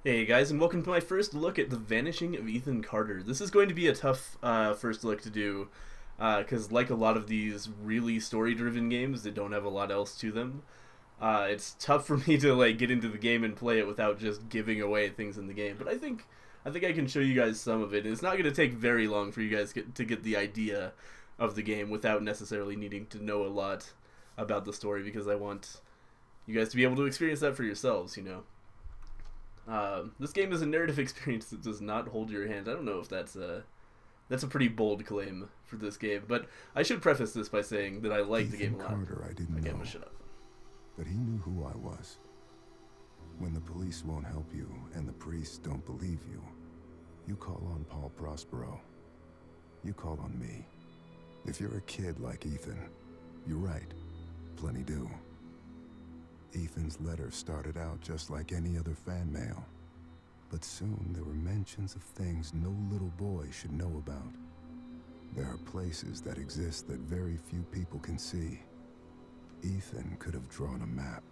Hey guys, and welcome to my first look at the Vanishing of Ethan Carter. This is going to be a tough first look to do, because like a lot of these really story-driven games that don't have a lot else to them, it's tough for me to get into the game and play it without just giving away things in the game. But I think I can show you guys some of it. It's not going to take very long for you guys to get the idea of the game without necessarily needing to know a lot about the story, because I want you guys to be able to experience that for yourselves, you know. This game is a narrative experience that does not hold your hand. I don't know if that's a pretty bold claim for this game, but I should preface this by saying that I like the game a lot. Carter, I didn't know, Shut up. but he knew who I was. When the police won't help you and the priests don't believe you, you call on Paul Prospero. You call on me. If you're a kid like Ethan, you're right. Plenty do. Ethan's letter started out just like any other fan mail, but soon there were mentions of things no little boy should know about. There are places that exist that very few people can see. Ethan could have drawn a map.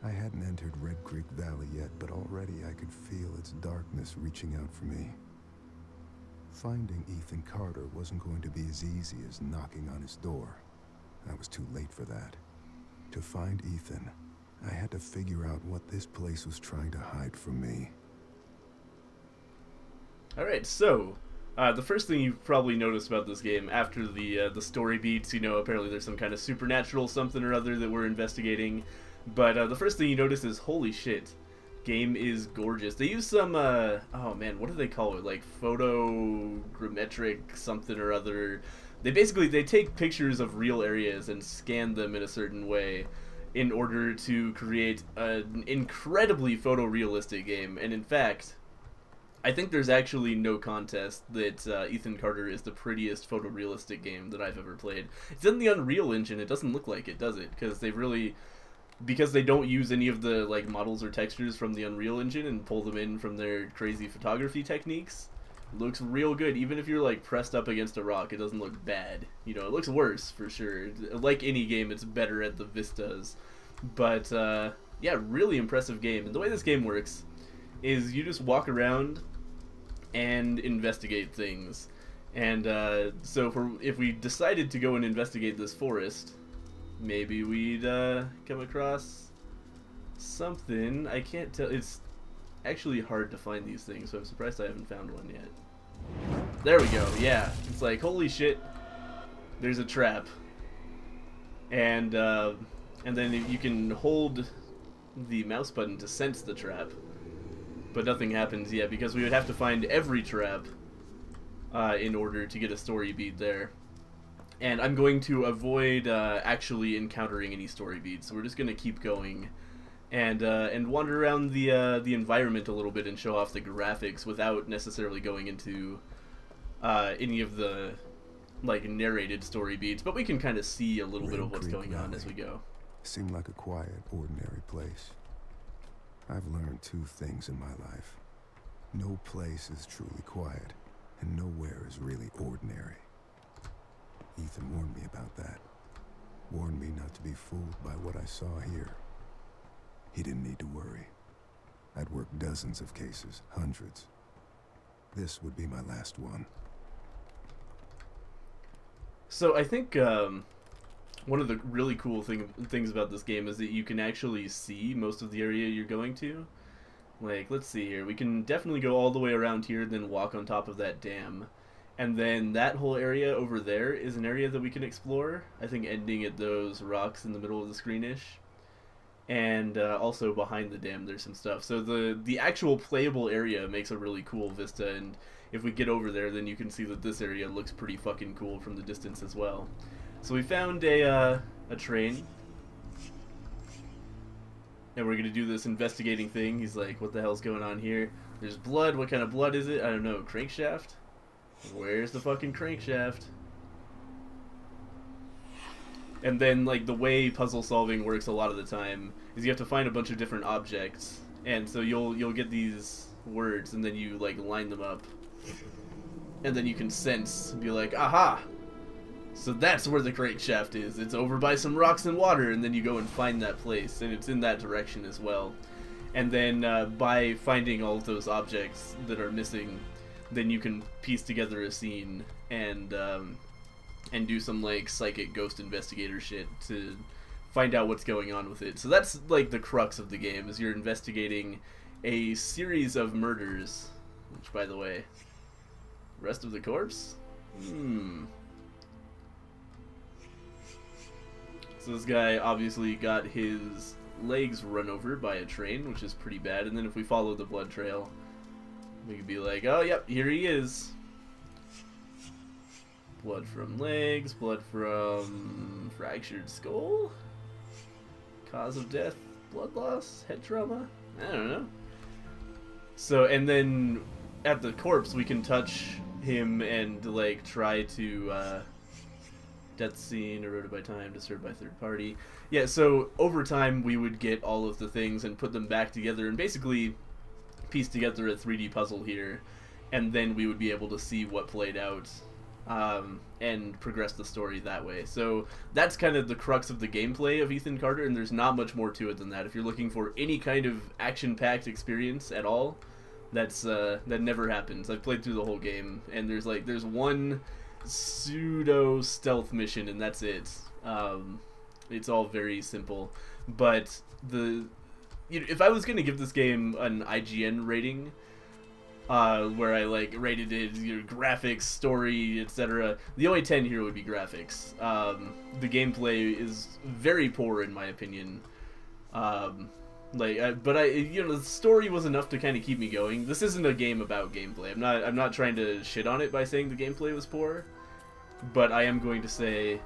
I hadn't entered Red Creek Valley yet, but already I could feel its darkness reaching out for me. Finding Ethan Carter wasn't going to be as easy as knocking on his door. I was too late for that. To find Ethan, I had to figure out what this place was trying to hide from me. Alright, so, the first thing you've probably noticed about this game, after the story beats, you know, apparently there's some kind of supernatural something or other that we're investigating, but the first thing you notice is, holy shit, game is gorgeous. They use some, oh man, what do they call it, like photogrammetric something or other. They take pictures of real areas and scan them in a certain way in order to create an incredibly photorealistic game. And in fact, I think there's actually no contest that Ethan Carter is the prettiest photorealistic game that I've ever played. It's in the Unreal Engine. It doesn't look like it, does it? Because they don't use any of the models or textures from the Unreal Engine and pull them in from their crazy photography techniques. Looks real good. Even if you're pressed up against a rock, it doesn't look bad. You know, it looks worse for sure. Like any game, it's better at the vistas. But yeah, really impressive game. And the way this game works is you just walk around and investigate things. And so if we decided to go and investigate this forest, maybe we'd come across something. I can't tell. It's actually hard to find these things, so I'm surprised I haven't found one yet. There we go. Yeah, it's like, holy shit, there's a trap, and then you can hold the mouse button to sense the trap, but nothing happens yet because we would have to find every trap in order to get a story beat there. And I'm going to avoid actually encountering any story beats, so we're just gonna keep going and wander around the environment a little bit and show off the graphics without necessarily going into any of the narrated story beats, but we can kind of see a little bit of what's going on as we go. Seemed like a quiet, ordinary place. I've learned two things in my life. No place is truly quiet, and nowhere is really ordinary. Ethan warned me about that. Warned me not to be fooled by what I saw here. He didn't need to worry. I'd worked dozens of cases, hundreds. This would be my last one. So I think one of the really cool things about this game is that you can actually see most of the area you're going to. Let's see here. We can definitely go all the way around here, then walk on top of that dam. And then that whole area over there is an area that we can explore. I think ending at those rocks in the middle of the screen-ish. And also behind the dam there's some stuff. So the actual playable area makes a really cool vista, and if we get over there then you can see that this area looks pretty fucking cool from the distance as well. So we found a train, and we're gonna do this investigating thing. He's like, what the hell's going on here? There's blood. What kind of blood is it? I don't know. Crankshaft? Where's the fucking crankshaft? And then, the way puzzle solving works a lot of the time is you have to find a bunch of different objects, and so you'll get these words, and then you line them up, and then you can sense, be like, aha! So that's where the crankshaft is. It's over by some rocks and water, and then you go and find that place, and it's in that direction as well. And then by finding all of those objects that are missing, then you can piece together a scene and do some like psychic ghost investigator shit to find out what's going on with it. So that's like the crux of the game, is you're investigating a series of murders. Which, by the way, rest of the corpse? So this guy obviously got his legs run over by a train, which is pretty bad. And then if we follow the blood trail, we could be like, oh, yep, here he is. Blood from legs, blood from fractured skull. Cause of death, blood loss, head trauma. I don't know. So, and then at the corpse, we can touch him and like try to death scene eroded by time, disturbed by third party. Yeah, so over time we would get all of the things and put them back together and basically piece together a 3D puzzle here, and then we would be able to see what played out and progress the story that way. So that's kind of the crux of the gameplay of Ethan Carter, and there's not much more to it than that. If you're looking for any kind of action-packed experience at all, that's that never happens. I've played through the whole game, and there's one pseudo stealth mission, and that's it. It's all very simple. But if I was gonna give this game an IGN rating, where I like rated it, graphics, story, etc., the only 10 here would be graphics. The gameplay is very poor in my opinion. But the story was enough to kind of keep me going. This isn't a game about gameplay. I'm not trying to shit on it by saying the gameplay was poor, but I am going to say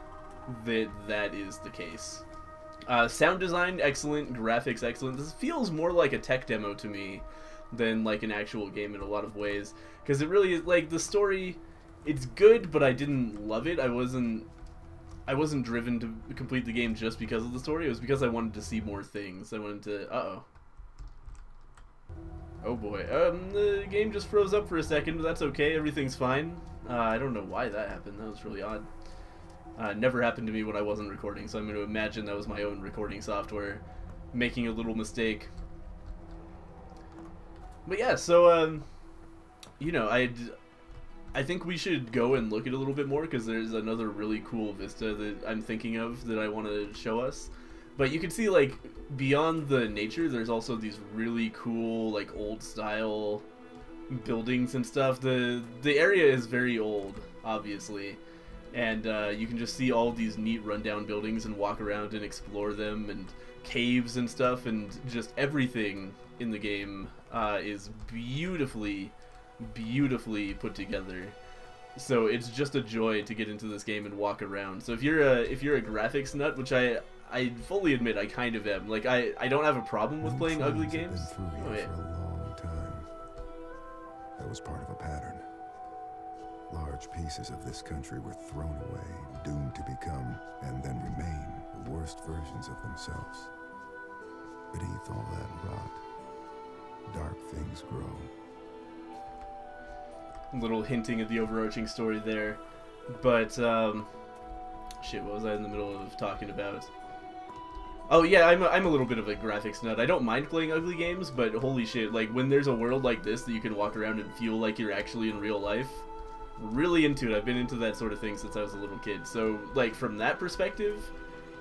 that that is the case. Sound design excellent, graphics excellent. This feels more like a tech demo to me than like an actual game in a lot of ways, because it really is like the story. It's good, but I didn't love it. I wasn't driven to complete the game just because of the story. It was because I wanted to see more things. I wanted to... Oh boy. The game just froze up for a second, but that's okay. Everything's fine. I don't know why that happened. That was really odd. Never happened to me when I wasn't recording, so I'm going to imagine that was my own recording software making a little mistake. But yeah, so, I think we should go and look at it a little bit more, because there's another really cool vista that I'm thinking of that I want to show us. But you can see, like, beyond the nature, there's also these really cool, like, old-style buildings and stuff. The area is very old, obviously, and you can just see all these neat rundown buildings and walk around and explore them, and caves and stuff, and just everything in the game is beautifully put together. So it's just a joy to get into this game and walk around. So if you're a graphics nut, which I fully admit I kind of am. Like I don't have a problem with playing ugly games. Oh, yeah. For a long time. That was part of a pattern. Large pieces of this country were thrown away, doomed to become, and then remain, the worst versions of themselves. Beneath all that rot, dark things grow. A little hinting at the overarching story there. But, shit, what was I in the middle of talking about? Oh yeah, I'm a little bit of a graphics nut. I don't mind playing ugly games, but holy shit, like when there's a world like this that you can walk around and feel like you're actually in real life, really into it. I've been into that sort of thing since I was a little kid. So like from that perspective,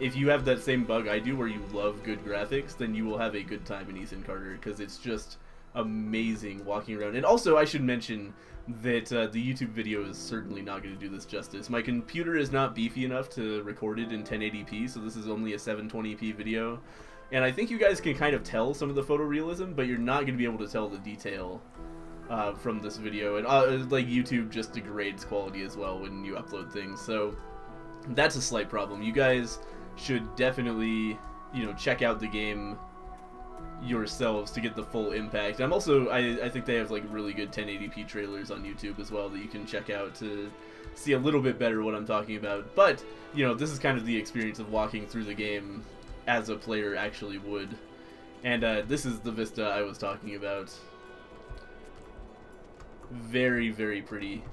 if you have that same bug I do where you love good graphics, then you will have a good time in Ethan Carter, because it's just amazing walking around. And also I should mention that the YouTube video is certainly not going to do this justice. My computer is not beefy enough to record it in 1080p, so this is only a 720p video. And I think you guys can kind of tell some of the photorealism, but you're not going to be able to tell the detail from this video. And like YouTube just degrades quality as well when you upload things, so that's a slight problem. You guys should definitely, check out the game yourselves to get the full impact. I'm also, I think they have like really good 1080p trailers on YouTube as well that you can check out to see a little bit better what I'm talking about. But, this is kind of the experience of walking through the game as a player actually would. And this is the vista I was talking about. Very, very pretty.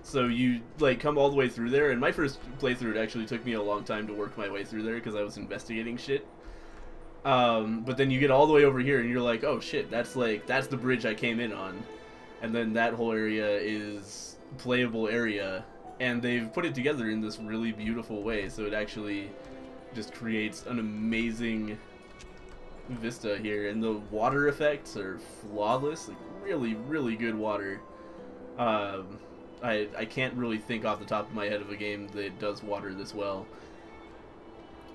So you like come all the way through there, and my first playthrough, it actually took me a long time to work my way through there because I was investigating shit. But then you get all the way over here and you're like, oh shit, that's the bridge I came in on. And then that whole area is playable area. And they've put it together in this really beautiful way, so it actually just creates an amazing vista here. And the water effects are flawless, like really, really good water. I can't really think off the top of my head of a game that does water this well.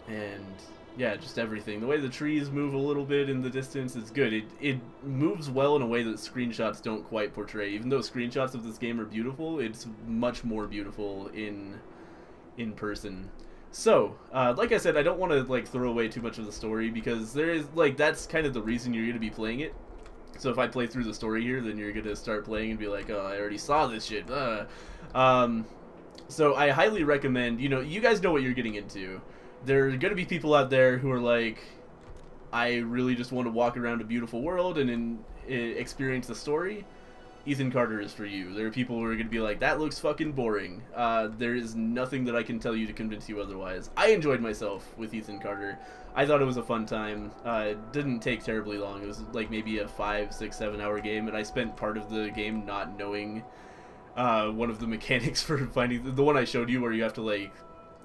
And yeah, just everything. The way the trees move a little bit in the distance is good. It moves well in a way that screenshots don't quite portray. Even though screenshots of this game are beautiful, it's much more beautiful in person. So, like I said, I don't want to like throw away too much of the story, because there is like that's kind of the reason you're going to be playing it. So if I play through the story here, then you're going to start playing and be like, oh, I already saw this shit. So I highly recommend, you know, you guys know what you're getting into. There are going to be people out there who are like, I really just want to walk around a beautiful world and experience the story. Ethan Carter is for you. There are people who are going to be like, that looks fucking boring. There is nothing that I can tell you to convince you otherwise. I enjoyed myself with Ethan Carter. I thought it was a fun time. It didn't take terribly long. It was like maybe a 5, 6, 7 hour game, and I spent part of the game not knowing one of the mechanics for finding the one I showed you where you have to like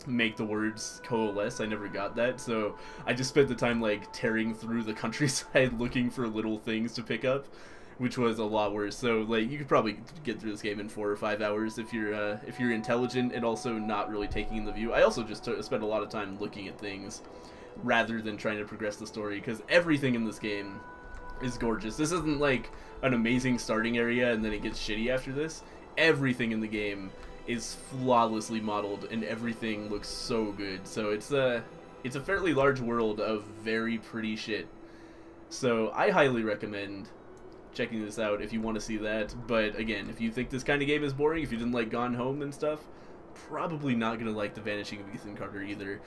make the words coalesce. I never got that, so I just spent the time like tearing through the countryside looking for little things to pick up, which was a lot worse. So like you could probably get through this game in 4 or 5 hours if you're intelligent and also not really taking in the view. I also just spent a lot of time looking at things rather than trying to progress the story, because everything in this game is gorgeous. This isn't like an amazing starting area and then it gets shitty after this. Everything in the game is flawlessly modeled and everything looks so good. So it's a fairly large world of very pretty shit. So I highly recommend checking this out if you want to see that. But again, if you think this kind of game is boring, if you didn't like Gone Home and stuff, probably not going to like The Vanishing of Ethan Carter either.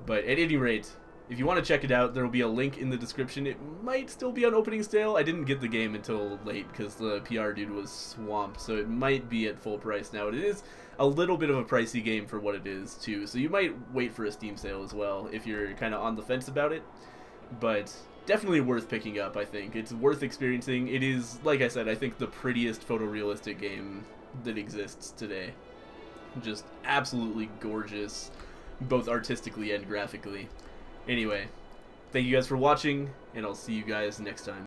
But at any rate, if you want to check it out, there will be a link in the description. It might still be on opening sale. I didn't get the game until late because the PR dude was swamped, so it might be at full price now. It is a little bit of a pricey game for what it is, too, so you might wait for a Steam sale as well if you're kind of on the fence about it. But definitely worth picking up, I think. It's worth experiencing. It is, like I said, I think the prettiest photorealistic game that exists today. Just absolutely gorgeous, both artistically and graphically. Anyway, thank you guys for watching, and I'll see you guys next time.